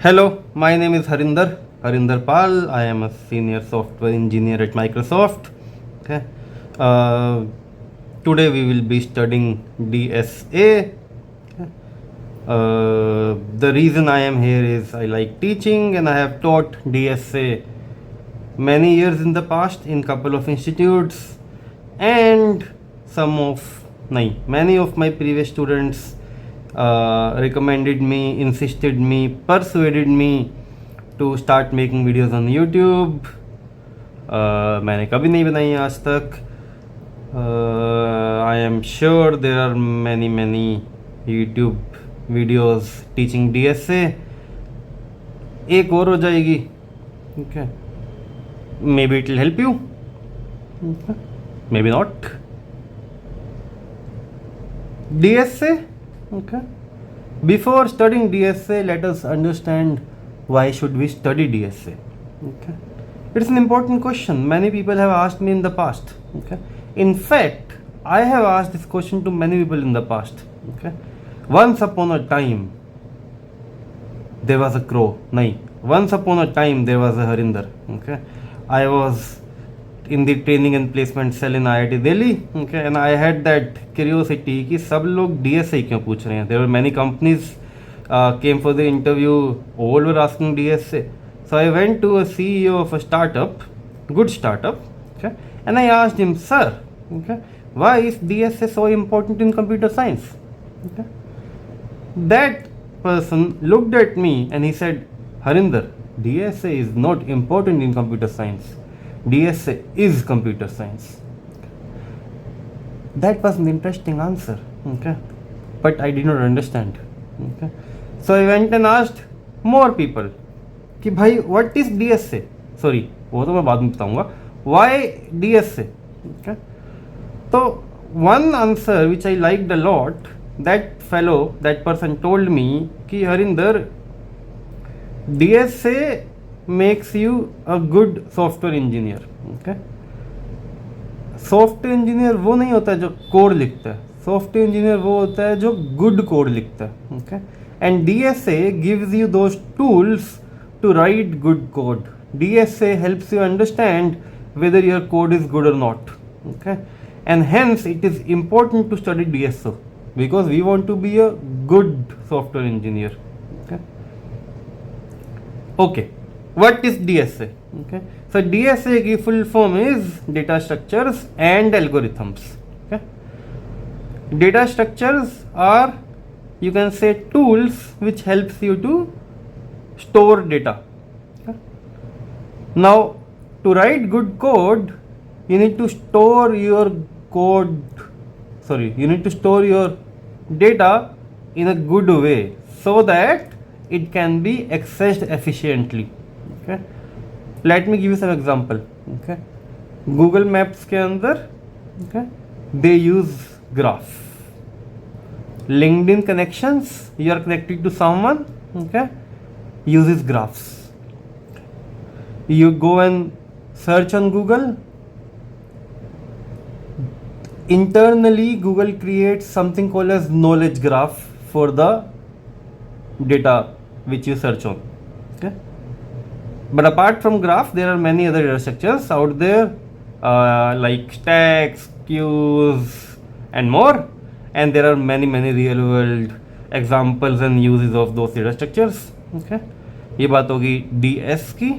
Hello, my name is Harinder Pal. I am a senior software engineer at Microsoft. Okay. Today we will be studying DSA. Okay. The reason I am here is I like teaching and I have taught DSA many years in the past in couple of institutes, and many of my previous students recommended me, insisted me, persuaded me to start making videos on YouTube. मैंने कभी नहीं बनाई आज तक. I am sure there are many YouTube videos teaching DSA. एक और हो जाएगी. Okay. Maybe it will help you. Okay. Maybe not. DSA. Okay. Before studying DSA, let us understand why should we study DSA. Okay. It's an important question. Many people have asked me in the past. Okay. In fact, I have asked this question to many people in the past. Okay. Once upon a time, there was a crow. Nahi. Once upon a time, there was a Harinder. Okay. I was in the training and placement cell in IIT Delhi, okay, and I had that curiosity कि सब लोग DSA क्यों पूछ रहे हैं. There were many companies came for the interview, all were asking DSA. So I went to a CEO of a startup, good startup, okay, and I asked him, sir, okay, why is DSA so important in computer science? Okay. That person looked at me and he said, Harinder, DSA is not important in computer science. DSA is computer science. That was an interesting answer, okay, but I did not understand. Okay. So I went and asked more people कि भाई what is DSA? Sorry, वो तो मैं बाद में बताऊंगा. Why DSA? Okay. So one answer which I liked a lot, that person told me कि Harinder, DSA makes you a good software engineer. Okay. Software engineer वो नहीं होता है जो कोड लिखता है. सॉफ्टवेयर इंजीनियर वो होता है जो गुड कोड लिखता है. Okay. And DSA gives you those tools to write good code. DSA helps you understand whether your code is good or not. Okay. And hence it is important to study DSA because we want to be a good software engineer. Okay. Okay. What is DSA? Okay. So DSA की full form is data structures and algorithms. Okay. Data structures are, you can say, tools which helps you to store data. Okay. Now to write good code, you need to store your data in a good way so that it can be accessed efficiently. Okay. Let me give you some example. Okay. Google Maps के अंदर, okay, they use graph. LinkedIn connections, you are connected to someone, okay, uses graphs. You go and search on Google. Internally, Google creates something called as knowledge graph for the data which you search on. Okay. But apart from graph, there are many other data structures out there, like stacks, queues, and more. And there are many real world examples and uses of those data structures. Okay. ये बात होगी DS की.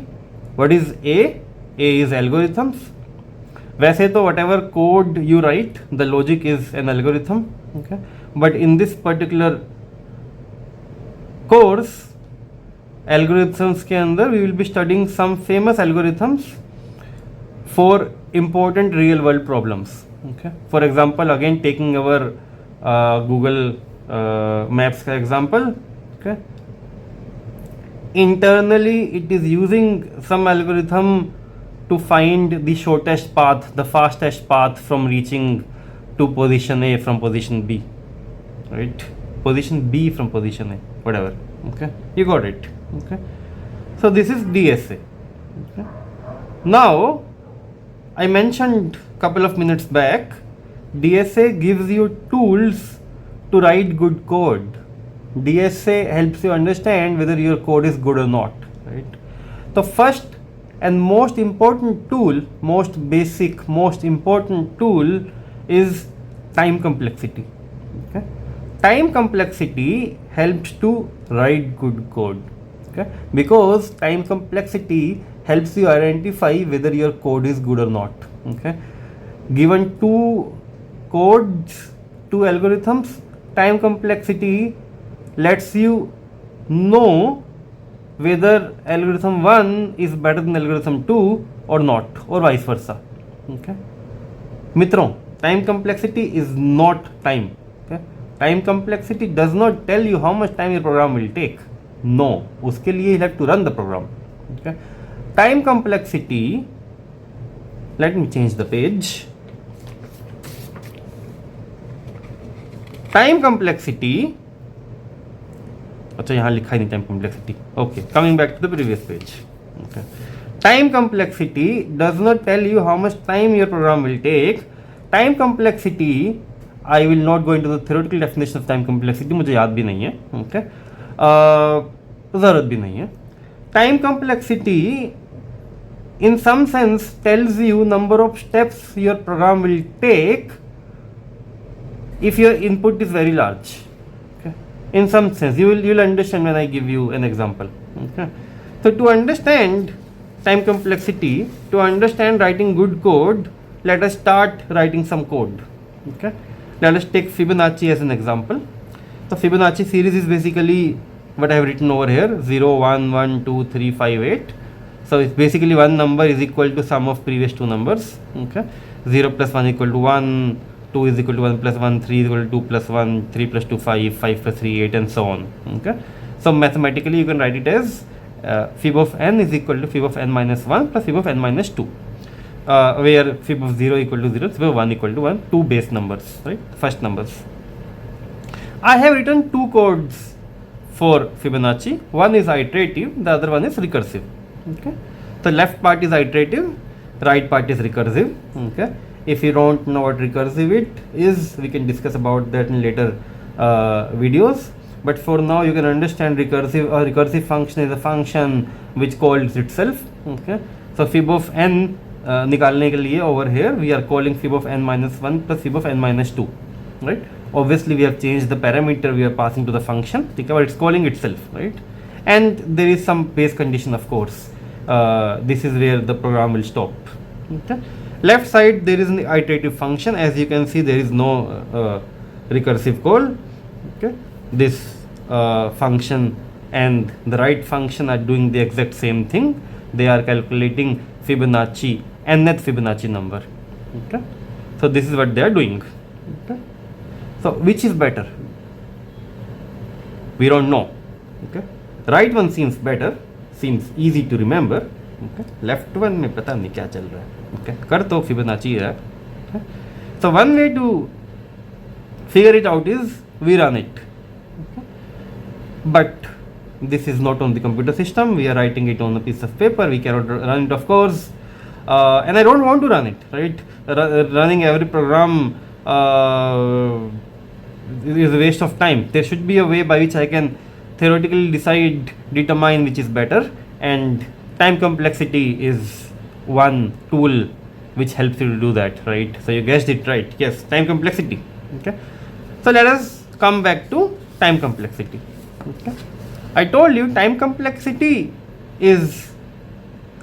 What is A? A is algorithms. वैसे तो whatever code you write, the logic is an algorithm. Okay. But in this particular course, algorithms के अंदर we will be studying some famous algorithms for important real world problems. Okay. For example, again taking our Google Maps का example. Okay. Internally, it is using some algorithm to find the shortest path, the fastest path from reaching to position A from position B. Right? Position B from position A, whatever. Okay. You got it. Okay. So this is DSA. Okay. Now I mentioned couple of minutes back, DSA gives you tools to write good code. DSA helps you understand whether your code is good or not, right? The first and most important tool, most basic, most important tool is time complexity. Okay? Time complexity helps to write good code. Okay? Because time complexity helps you identify whether your code is good or not. Okay? Given two codes, two algorithms, time complexity lets you know whether algorithm 1 is better than algorithm 2 or not, or vice versa. Okay? Mitron, time complexity is not time. Okay? Time complexity does not tell you how much time your program will take. No, uske liye you have to run the program. Okay? Time complexity, let me change the page. Time complexity, अच्छा यहाँ लिखा ही नहीं time complexity. Okay, coming back to the previous page. Okay. Time complexity does not tell you how much time your program will take. Time complexity, I will not go into the theoretical definition of time complexity, मुझे याद भी नहीं है. Okay. ज़रूरत भी नहीं है. Time complexity in some sense tells you number of steps your program will take if your input is very large. Okay. In some sense, you will understand when I give you an example. Okay. So to understand time complexity, to understand writing good code, let us start writing some code. Okay. Let us take Fibonacci as an example. So Fibonacci series is basically what I have written over here, 0, 1, 1, 2, 3, 5, 8. So it's basically one number is equal to sum of previous two numbers. Okay. 0 plus 1 equal to 1, 2 is equal to 1 plus 1, 3 is equal to 2 plus 1, 3 plus 2, 5, 5 plus 3, 8, and so on. Okay. So mathematically you can write it as fib of n is equal to fib of n minus 1 plus fib of n minus 2. Where fib of 0 equal to 0, fib of 1 equal to 1, two base numbers, right? First numbers. I have written two codes for Fibonacci. One is iterative, the other one is recursive. Okay. The left part is iterative, right part is recursive. Okay. If you don't know what recursive is, we can discuss about that in later videos. But for now, you can understand recursive. A recursive function is a function which calls itself. Okay. So fib of n निकालने के लिए over here we are calling fib of n minus 1 plus fib of n minus 2. Right. Obviously, we have changed the parameter we are passing to the function. But it's calling itself. Right. And there is some base condition, of course. This is where the program will stop. Okay. Left side there is an iterative function. As you can see, there is no recursive call. Okay. This function and the right function are doing the exact same thing. They are calculating Fibonacci, nth Fibonacci number. Okay. So this is what they are doing. Okay. So which is better? We don't know. Okay. Right one seems better, seems easy to remember. Okay. Left one में पता नहीं क्या चल रहा है. Okay. कर तो Fibonacci है. Okay. So one way to figure it out is we run it. Okay. But this is not on the computer system. We are writing it on a piece of paper. We cannot run it, of course. And I don't want to run it. Right. Running every program is a waste of time. There should be a way by which I can theoretically determine which is better, and time complexity is one tool which helps you to do that, right? So you guessed it right. Yes, time complexity. Okay. So let us come back to time complexity. Okay. I told you time complexity is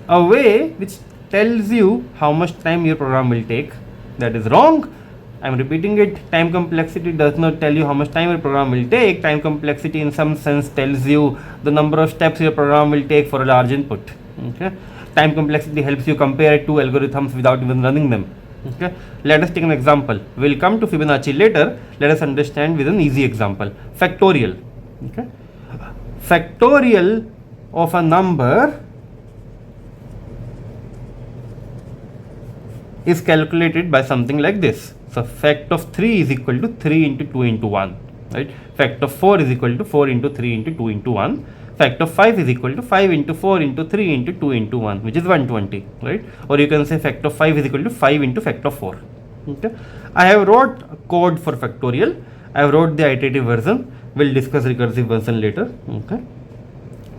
a way which tells you how much time your program will take. That is wrong. I am repeating it. Time complexity does not tell you how much time your program will take. Time complexity in some sense tells you the number of steps your program will take for a large input. Okay. Time complexity helps you compare two algorithms without even running them. Okay. Let us take an example. We will come to Fibonacci later. Let us understand with an easy example. Factorial. Okay. Factorial of a number is calculated by something like this. So fact of 3 is equal to 3 into 2 into 1, right? Fact of 4 is equal to 4 into 3 into 2 into 1. Fact of 5 is equal to 5 into 4 into 3 into 2 into 1, which is 120, right? Or you can say fact of 5 is equal to 5 into fact of 4. Okay. I have wrote code for factorial. I have wrote the iterative version. We'll discuss recursive version later. Okay.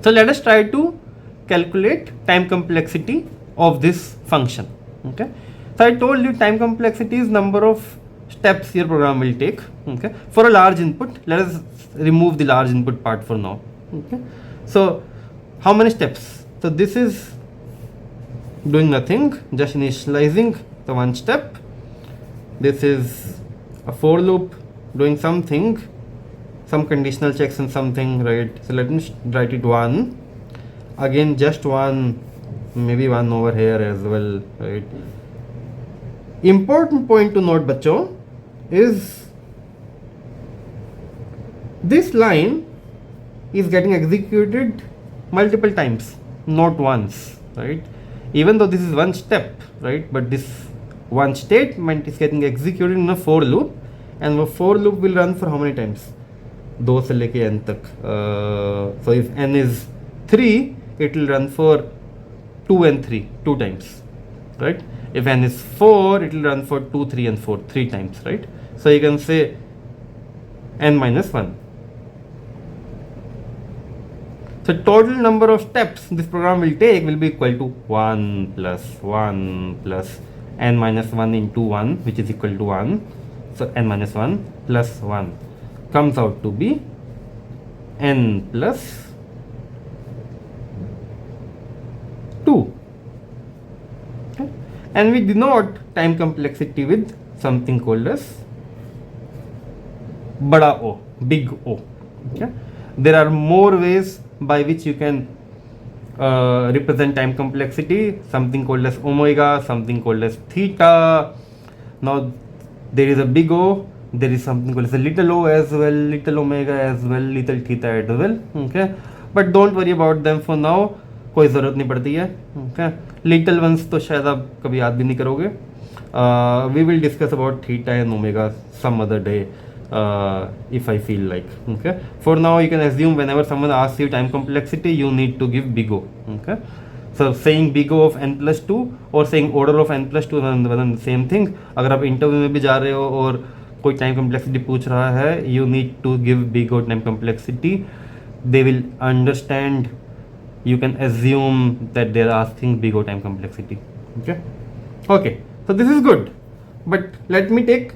So let us try to calculate time complexity of this function. Okay. So I told you time complexity is number of steps your program will take. Okay. For a large input, let us remove the large input part for now. Okay. So how many steps? So this is doing nothing, just initializing the one step. This is a for loop doing something, some conditional checks and something, right? So let me write it one. Again, just one, maybe one over here as well, right? Important point to note, bachcho, is this line is getting executed multiple times, not once, right? Even though this is one step, right? But this one statement is getting executed in a for loop, and the for loop will run for how many times? 2 से लेके n तक. So if n is 3, it will run for 2 and 3, 2 times, right? If n is 4, it will run for 2, 3 and 4, 3 times, right? So you can say n minus 1. So total number of steps this program will take will be equal to 1 plus n minus 1 into 1, which is equal to 1. So n minus 1 plus 1 comes out to be n plus 2. Okay. And we denote time complexity with something called as bada O, big O. Okay. There are more ways by which you can represent time complexity, something called as omega, something called as theta. Now there is a big O, there is something called as a little o as well, little omega as well, little theta as well. Okay, but don't worry about them for now, कोई ज़रूरत नहीं पड़ती है. Okay, little ones तो शायद आप कभी याद भी नहीं करोगे. We will discuss about theta and omega some other day. If I feel like. Okay, for now you can assume whenever someone asks you time complexity, you need to give big O. Okay, so saying big O of n plus 2 or saying order of n plus 2 one the same thing. अगर आप interview में भी जा रहे हो और कोई time complexity पूछ रहा है, you need to give big O time complexity. They will understand. You can assume that they are asking big O time complexity. Okay, okay, so this is good, but let me take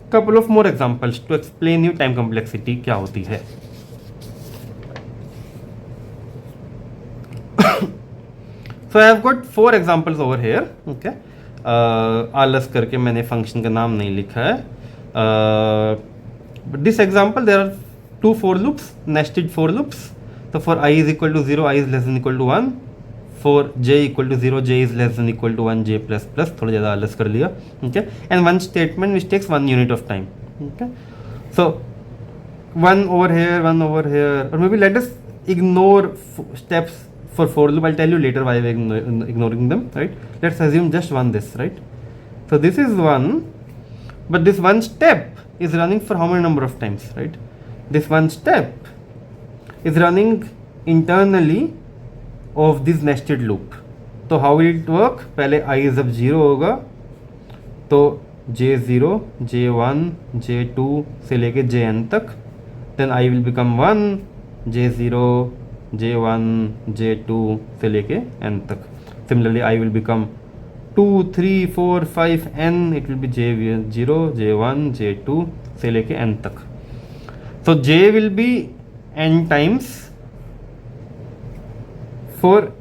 couple of more examples to explain you time complexity क्या होती है. So I have got 4 examples over here. Okay, आलस करके मैंने function का नाम नहीं लिखा है. But this example there are 2 for loops, nested for loops. So for I is equal to 0, I is less than equal to 1. For j equal to 0, j is less than equal to 1, j plus plus, थोड़ा ज़्यादा आलस कर लिया. Okay, and one statement which takes 1 unit of time. Okay, so one over here, or maybe let us ignore steps for for loop. I'll tell you later why we're ignoring them, right? Let's assume just one this, right? So this is one, but this one step is running for how many number of times, right? This one step is running internally of this nested loop. तो how will it work? पहले I जब 0 होगा तो J0, J1, J2 से लेके Jn तक, then I will become 1, J0, J1, J2 से लेके n तक. Similarly I will become 2, 3, 4, 5, n, it will be J0, J1, J2 से लेके n तक. So J will be n times for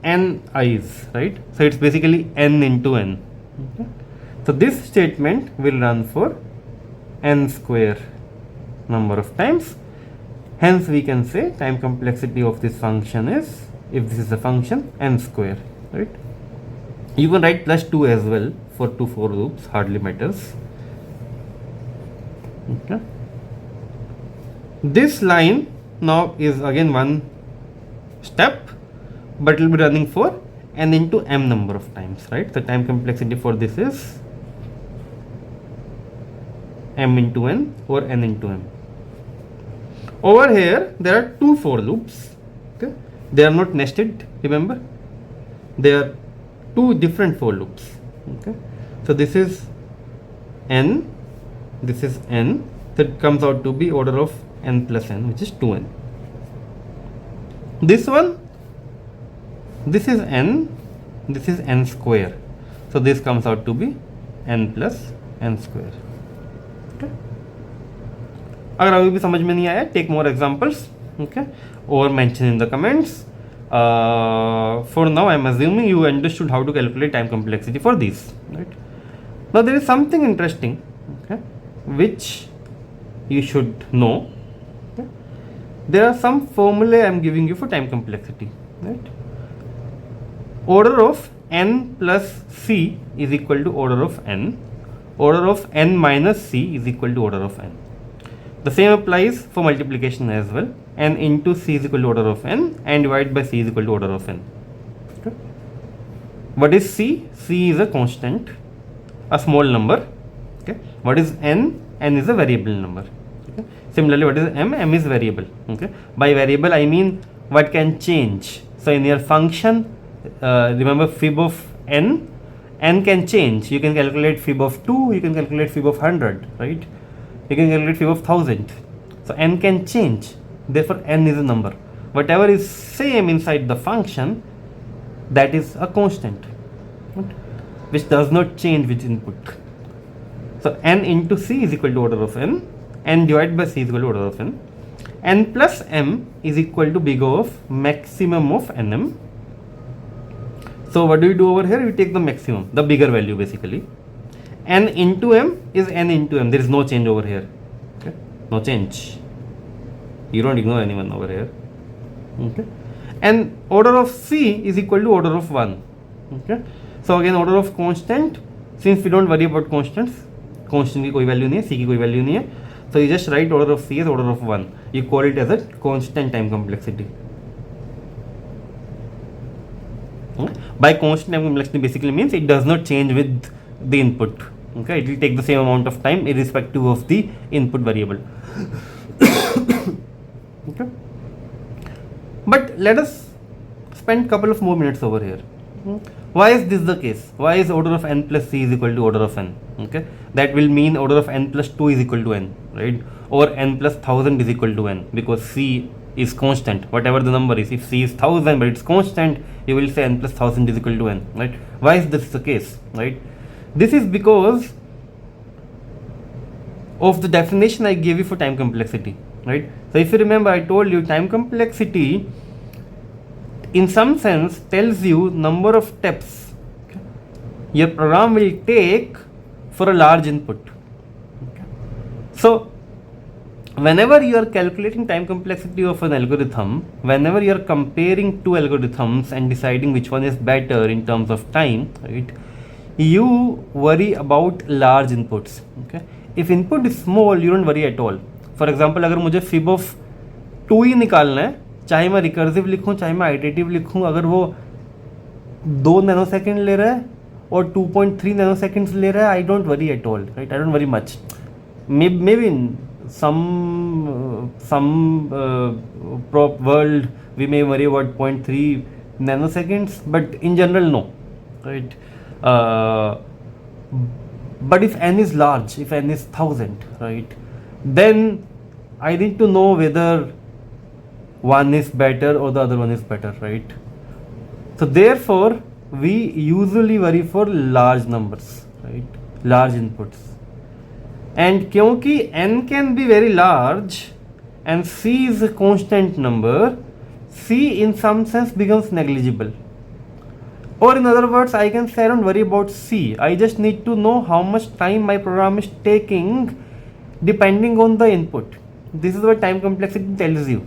n i's, right? So it's basically n into n. Okay. So this statement will run for n square number of times. Hence we can say time complexity of this function is, if this is a function, n square, right? You can write plus 2 as well for 2 for loops, hardly matters. Okay. This line now is again one step, but it will be running for n into m number of times, right? The time complexity for this is m into n or n into m. Over here there are 2 for loops. Okay, they are not nested, remember, they are 2 different for loops. Okay, so this is n, this is n, that comes out to be order of n plus n, which is 2n. This one, this is n, this is n square. So this comes out to be n plus n square. Okay. अगर अभी भी समझ में नहीं आया, take more examples, okay, or mention in the comments. For now, I am assuming you understood how to calculate time complexity for these, right? Now there is something interesting, okay, which you should know. Okay? There are some formulae I am giving you for time complexity, right? Order of n plus c is equal to order of n. Order of n minus c is equal to order of n. The same applies for multiplication as well. N into c is equal to order of n, and divided by c is equal to order of n. Okay. What is c? C is a constant, a small number. Okay. What is n? N is a variable number. Okay. Similarly, what is m? M is variable. Okay. By variable, I mean what can change. So in your function, remember fib of n can change. You can calculate fib of 2, you can calculate fib of 100, right? You can calculate fib of 1000. So n can change. Therefore, n is a number. Whatever is same inside the function, that is a constant, right? Which does not change with input. So n into c is equal to order of n. N divided by c is equal to order of n. N plus m is equal to big O of maximum of nm. So what do you do over here? You take the maximum, the bigger value basically. N into m is n into m. There is no change over here. Okay? No change. You don't ignore anyone over here. Okay? And order of c is equal to order of 1. Okay? So again, order of constant, since we don't worry about constants, constant की कोई value नहीं है, c की कोई value नहीं है, so you just write order of c as order of 1. You call it as a constant time complexity. Okay? By constant time complexity basically means it does not change with the input. Okay, it will take the same amount of time irrespective of the input variable. Okay, but let us spend couple of more minutes over here. Why is this the case? Why is order of n plus c is equal to order of n? Okay, that will mean order of n plus 2 is equal to n, right? Or n plus 1000 is equal to n, because c is constant, whatever the number is. If c is 1000 but it's constant, you will say n plus 1000 is equal to n, right? Why is this the case, right? This is because of the definition I gave you for time complexity, right? So if you remember, I told you time complexity in some sense tells you number of steps your program will take for a large input. Okay. So whenever you are calculating time complexity of an algorithm, whenever you are comparing two algorithms and deciding which one is better in terms of time, right, you worry about large inputs. Okay. If input is small, you don't worry at all. For example, अगर मुझे fib of 2 ही निकालना है, चाहे मैं recursive लिखूँ चाहे मैं iterative लिखूँ, अगर वो 2 नैनोसेकंड ले रहा है और 2.3 नैनोसेकंड्स ले रहा है, I don't worry at all, right? I don't worry much. Maybe in some prop world we may worry about 0.3 nanoseconds, but in general no, right? But if n is large, if n is 1000, right, then I need to know whether one is better or the other one is better, right? So therefore we usually worry for large numbers, right, large inputs. And क्योंकि n can be very large and c is a constant number, c in some sense becomes negligible. Or in other words, I can say I don't worry about c. I just need to know how much time my program is taking depending on the input. This is what time complexity tells you,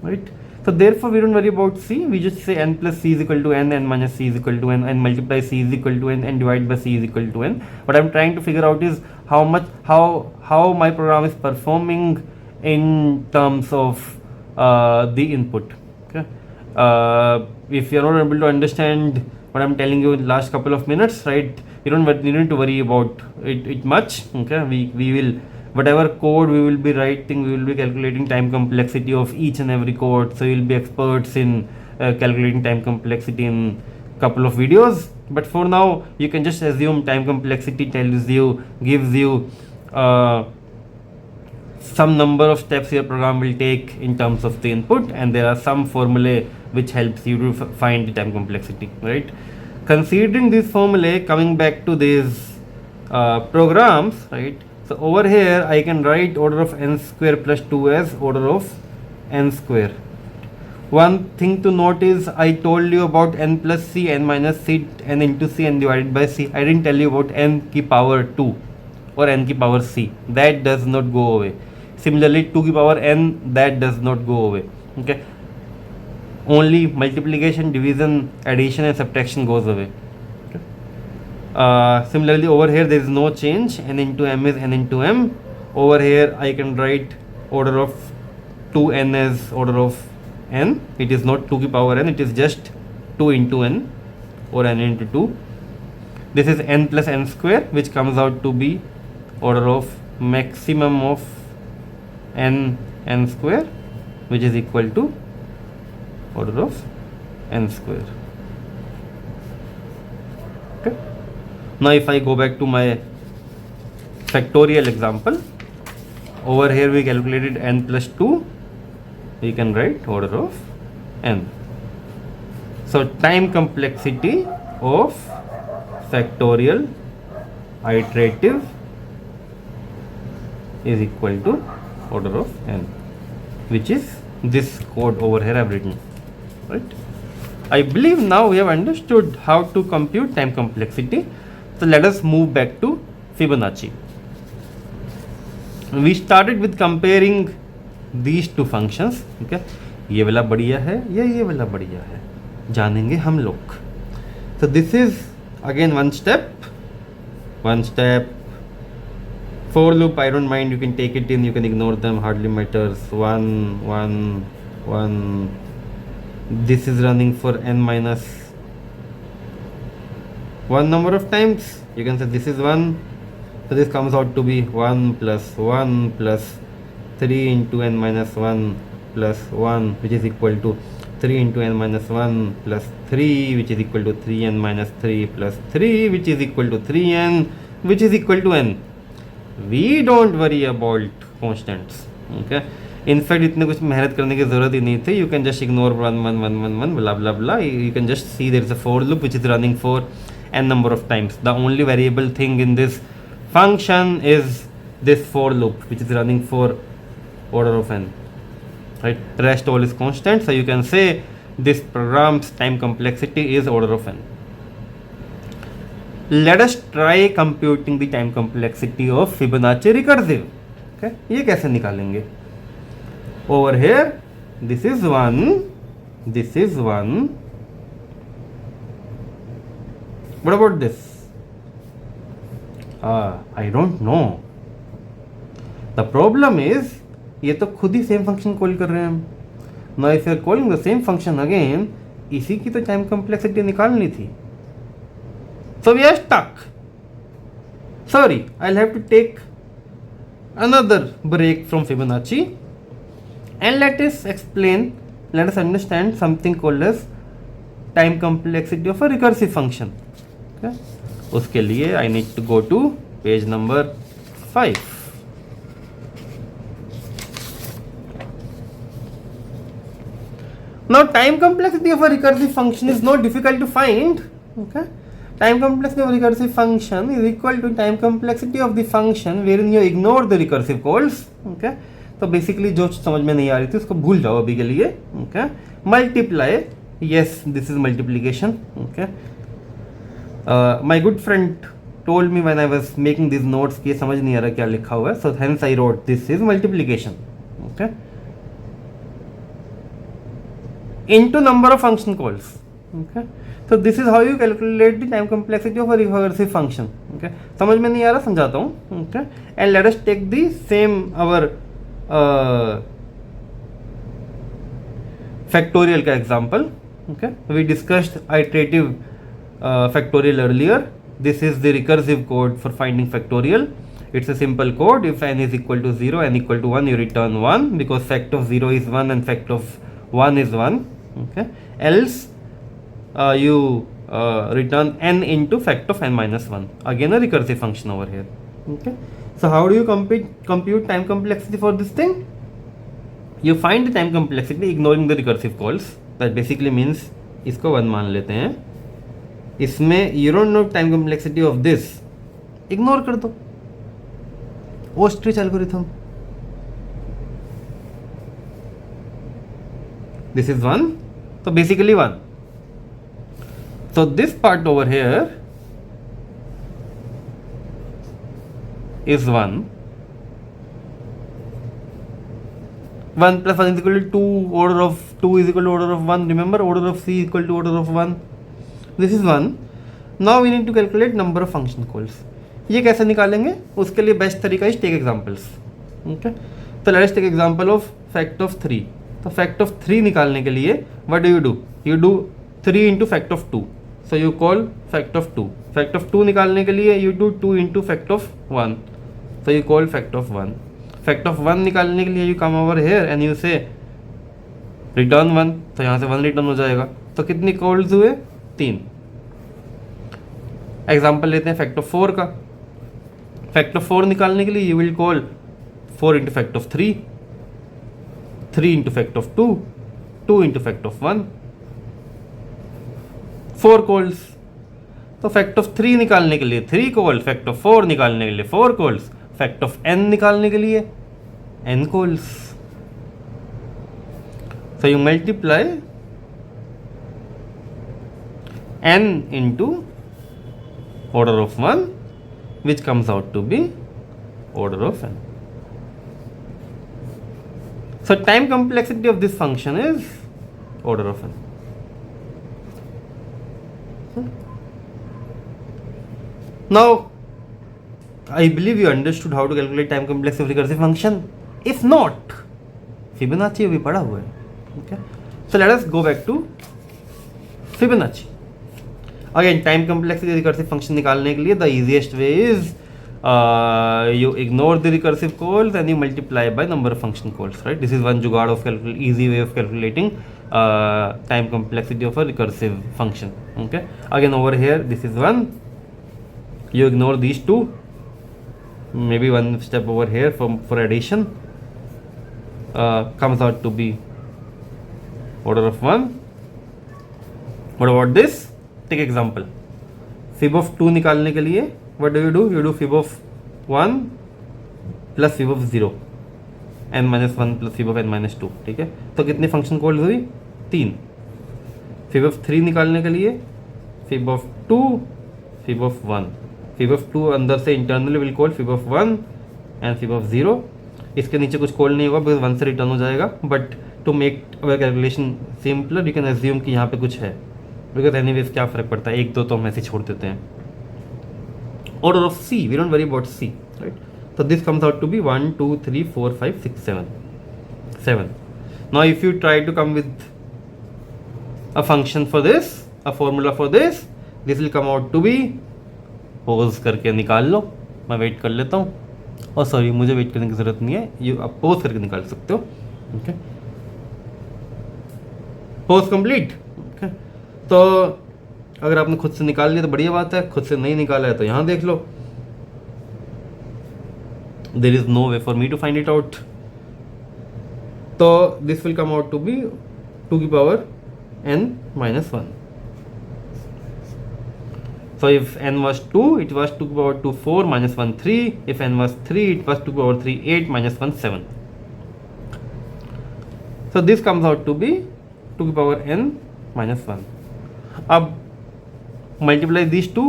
right? So therefore we don't worry about c. We just say n plus c is equal to n, n minus c is equal to n, and multiply c is equal to n, and divide by c is equal to n. What I'm trying to figure out is how my program is performing in terms of the input. Okay. If you're not able to understand what I'm telling you in the last couple of minutes, right, you need to worry about it much. Okay, we will, whatever code we will be writing, we will be calculating time complexity of each and every code. So you'll be experts in calculating time complexity in couple of videos. But for now, you can just assume time complexity gives you some number of steps your program will take in terms of the input, and there are some formulae which helps you to find the time complexity, right? Considering this formulae, coming back to these programs, right? So over here I can write order of n square plus 2 as order of n square. One thing to note is I told you about n plus c, n minus c, n into c, and divided by c. I didn't tell you about n ki power 2 or n ki power c. That does not go away. Similarly, 2 ki power n, that does not go away. Okay. Only multiplication, division, addition and subtraction goes away. Okay. Similarly, over here there is no change. N into m is n into m. Over here I can write order of 2n as order of n. It is not 2 ki power n, it is just 2 into n or n into 2. This is n plus n square, which comes out to be order of maximum of n square, which is equal to order of n square. Okay. Now if I go back to my factorial example, over here we calculated n plus 2, we can write order of n. So time complexity of factorial iterative is equal to order of n, which is this code over here I have written, right? I believe now we have understood how to compute time complexity. So let us move back to Fibonacci. We started with comparing these two functions. Okay, ये वाला बढ़िया है या ये वाला बढ़िया है, जानेंगे हम लोग. So this is again one step. For loop, I don't mind, you can take it in, you can ignore them, hardly matters. 1 1 1. This is running for n minus 1 number of times. You can say this is 1, so this comes out to be 1 plus 1 plus 3 into n minus 1 plus 1, which is equal to 3 into n minus 1 plus 3, which is equal to 3n minus 3 plus 3, which is equal to 3n, which is equal to n. We don't worry about constants. Okay. In fact, इतने कुछ मेहनत करने की ज़रूरत ही नहीं थी. You can just ignore 1 1 1 1 1 blah blah blah. You can just see there is a for loop which is running for n number of times. The only variable thing in this function is this for loop which is running for order of n. Right. Rest all is constant. So you can say this program's time complexity is order of n. Let us try computing the time complexity of Fibonacci recursive. Okay, ये कैसे निकालेंगे? Over here, this is 1, this is 1. What about this? I don't know. The problem is, ये तो खुद ही same function call कर रहे हैं हम. Now if you are calling the same function again, इसी की तो time complexity निकालनी थी. So we are stuck. Sorry, I'll have to take another break from Fibonacci and let us understand something called as time complexity of a recursive function. Okay? उसके लिए I need to go to page number 5. Now time complexity of a recursive function is not difficult to find. Okay? Time complexity of recursive function is equal to time complexity of the function wherein you ignore the recursive calls. Okay, तो basically जो समझ में नहीं आ रही थी उसको भूल जाओ अभी के लिए. Okay, multiply, yes, this is multiplication. Okay, my good friend told me when I was making these notes कि समझ नहीं आ रहा क्या लिखा हुआ है, so hence I wrote this is multiplication. Okay, into number of function calls. Okay, so this is how you calculate the time complexity of a recursive function. Okay, समझ में नहीं आ रहा, समझाता हूँ. Okay, and let us take the same our factorial का example. Okay, we discussed iterative factorial earlier. This is the recursive code for finding factorial. It's a simple code. If n is equal to 0, n equal to 1, you return 1 because fact of 0 is 1 and fact of 1 is 1. Okay, else you return n into fact of n minus 1, again a recursive function over here. Okay, So how do you compute time complexity for this thing? You find the time complexity ignoring the recursive calls. That basically means इसको 1 मान लेते हैं. इसमें you don't know time complexity of this. Ignore कर दो. Ostrich algorithm. This is 1. So basically 1. So this part over here is 1. 1 plus 1 is equal to 2. Order of 2 is equal to order of 1. Remember, order of c is equal to order of 1. This is 1. Now we need to calculate number of function calls. ये कैसे निकालेंगे? उसके लिए best तरीका is take examples. Okay? तो let us take example of fact of 3. तो fact of 3 निकालने के लिए what do? You do 3 into fact of 2. So you call fact of 2. Fact of 2 निकालने के लिए you do 2 into fact of 1. So you call fact of 1. Fact of 1 निकालने के लिए you come over here and you say return 1. तो यहाँ से 1 return हो जाएगा. तो कितनी कॉल्स हुए? 3. एग्जाम्पल लेते हैं फैक्ट ऑफ 4 का. फैक्ट ऑफ 4 निकालने के लिए you will call 4 into fact of 3, 3 into fact of 2, 2 into fact of 1, 4 calls. तो फैक्ट ऑफ 3 निकालने के लिए 3 कॉल, फैक्ट ऑफ 4 निकालने के लिए 4 कॉल्स, फैक्ट ऑफ n निकालने के लिए n calls. So you multiply n into order of 1, which comes out to be order of n. So time complexity of this function is order of n. Now I believe you understood how to calculate time complexity of recursive function. If not, Fibonacci भी पढ़ा हुआ है. Okay, so let us go back to Fibonacci. Again, time complexity recursive function निकालने के लिए the easiest way is you ignore the recursive calls and you multiply by number of function calls, right? This is one जुगाड़ of easy way of calculating time complexity of a recursive function. Okay, again over here this is 1. You ignore these two. Maybe one step over here for addition. Comes out to be order of 1. What about this? Take example. Fib of 2 निकालने के लिए what do? You do fib of 1 plus fib of 0, n minus 1 plus fib of n minus 2. ठीक है, तो कितनी function calls हुई? 3. fib of 3 निकालने के लिए fib of 2, fib of 1. fib of 2 अंदर से internally will call fib of 1 and fib of 0. इसके नीचे कुछ कॉल नहीं होगा बिकॉज 1 से रिटर्न हो जाएगा. But to make our calculation simpler you can assume कि यहाँ पे कुछ है, बिकॉज एनीवेज क्या फ़र्क पड़ता है, 1 2 तो हम ऐसे छोड़ देते हैं. Order of C, we don't worry about C, right. So this comes out to be 1 2 3 4 5 6 7. Now if you try to come with a function for this, a formula for this will come out to be, pause करके निकाल लो, मैं wait कर लेता हूँ. और sorry मुझे wait करने की ज़रूरत नहीं है, you आप पॉज करके निकाल सकते हो. Okay, pause complete. ओके, तो अगर आपने खुद से निकाल लिया तो बढ़िया बात है, खुद से नहीं निकाला है तो यहाँ देख लो. There is no way for me to find it out. So this will come out to be 2 की power n minus 1. So if n was 2, it was 2 की power 2 4 minus 1 3. If n was 3, it was 2 की power 3 8 minus 1 7. So this comes out to be 2 की power n minus 1. अब multiply these two,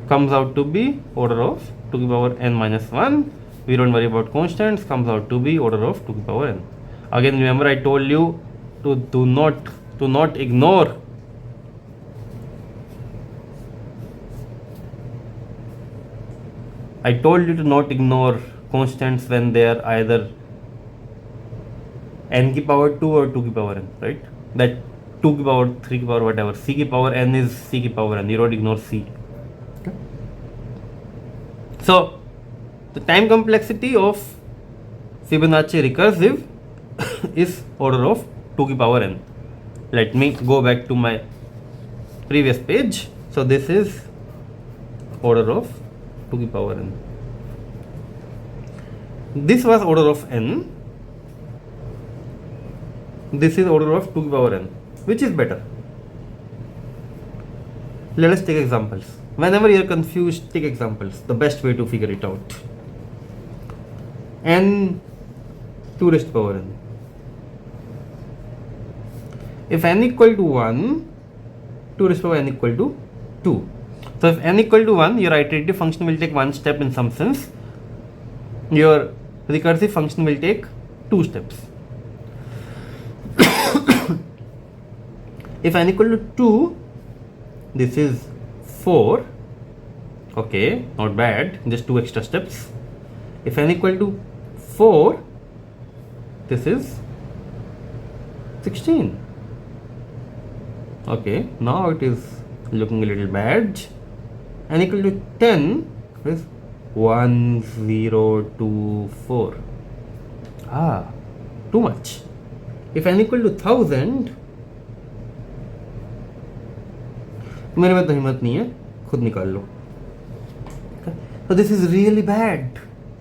comes out to be order of 2 की power n minus 1. We don't worry about constants, comes out to be order of 2 की power n. Again remember I told you to do not ignore I told you to not ignore constants when they are either n की power 2 or 2 की power n, right? That 2 की power 3 की power whatever, c की power n is c की power n, you don't ignore c. Okay. So the time complexity of Fibonacci recursive is order of 2 की power n. Let me go back to my previous page. So this is order of 2 to the power n. This was order of n. This is order of 2 to the power n. Which is better? Let us take examples. Whenever you are confused, take examples. The best way to figure it out. N 2 raised to the power n. If n equal to 1, 2 raised to the power n equal to 2. So if n equal to 1, your iterative function will take one step in some sense. Your recursive function will take 2 steps. If n equal to 2, this is 4. Okay, not bad, just 2 extra steps. If n equal to 4, this is 16. Okay, now it is looking a little bad. N equal to 10 is 1, 0, 2, 4. Too much. If n equal to 1000, मेरे में तो हिम्मत नहीं है, खुद निकाल लो. So this is really bad.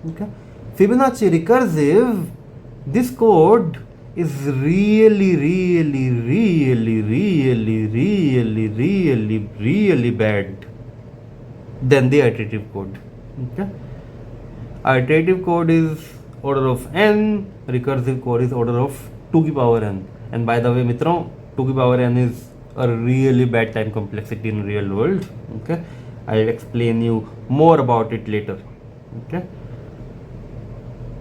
Okay, Fibonacci recursive, this code is really bad than the iterative code. Okay, iterative code is order of n, recursive code is order of 2 to the power n. And by the way, मित्रों, 2 to the power n is a really bad time complexity in real world. Okay, I'll explain you more about it later. Okay,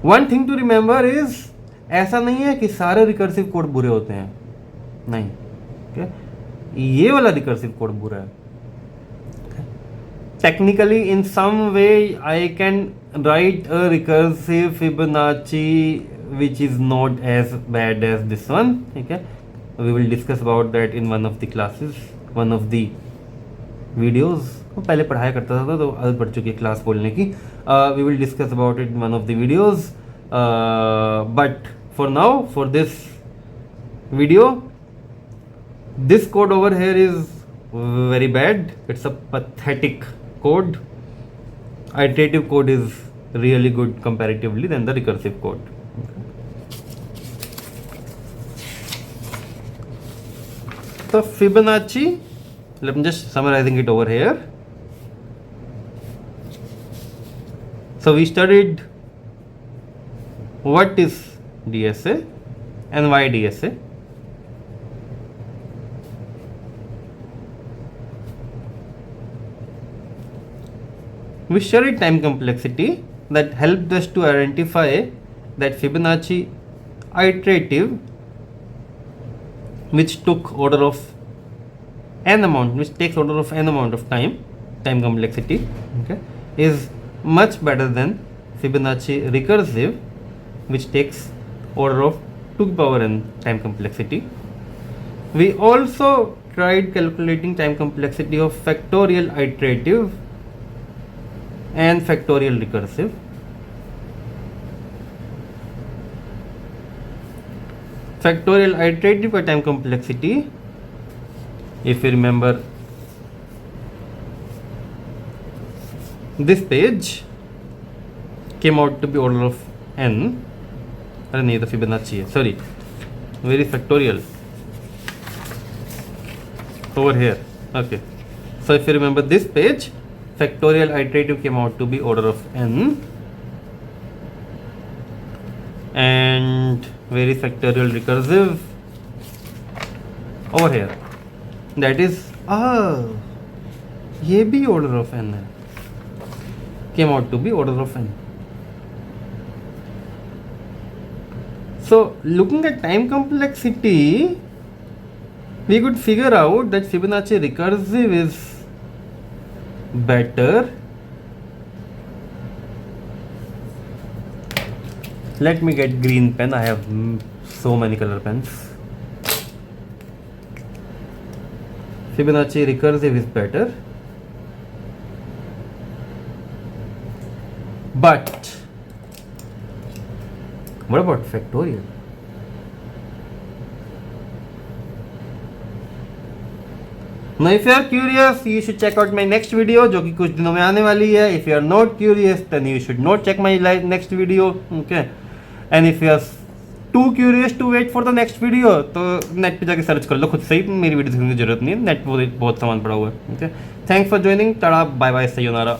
one thing to remember is, ऐसा नहीं है कि सारे recursive code बुरे होते हैं, नहीं. Okay, ये वाला रिकर्सिव कोड बुरा है. Technically, in some way, I can write a recursive Fibonacci which is not as bad as this one. Okay, we will discuss about that in one of the classes, one of the videos. पहले पढ़ाया करता था तो आदत पड़ चुकी है class बोलने की. We will discuss about it in one of the videos. But for now, for this video, this code over here is very bad. It's a pathetic code. Iterative code is really good comparatively than the recursive code. So Fibonacci, let me just summarizing it over here. So we studied what is DSA and why DSA. We studied time complexity that helped us to identify that Fibonacci iterative, which took order of n amount, which takes order of n amount of time complexity, okay, is much better than Fibonacci recursive, which takes order of 2 to the power n time complexity. We also tried calculating time complexity of factorial iterative and factorial recursive. Factorial iterative by time complexity, if you remember this page, came out to be order of n. अरे नहीं, तो Fibonacci है, sorry, where is factorial? Over here. Okay, so if you remember this page, factorial iterative came out to be order of n, and where is factorial recursive? Over here. That is, ये भी order of n है, came out to be order of n. So looking at time complexity, we could figure out that Fibonacci recursive is better. Let me get green pen. I have so many color pens. Fibonacci recursive is better, but what about factorial? Now if you are curious, you should check out my next video जो कि कुछ दिनों में आने वाली है. If you are not curious, then you should not check my next video. Okay. And if you are too curious to wait for the next video, तो net पे जाके सर्च कर लो खुद से ही, मेरी वीडियो देखने की जरूरत नहीं है, नेट पे बहुत सामान पड़ा हुआ है. Okay. Thanks for joining. Tata, bye bye, sayonara.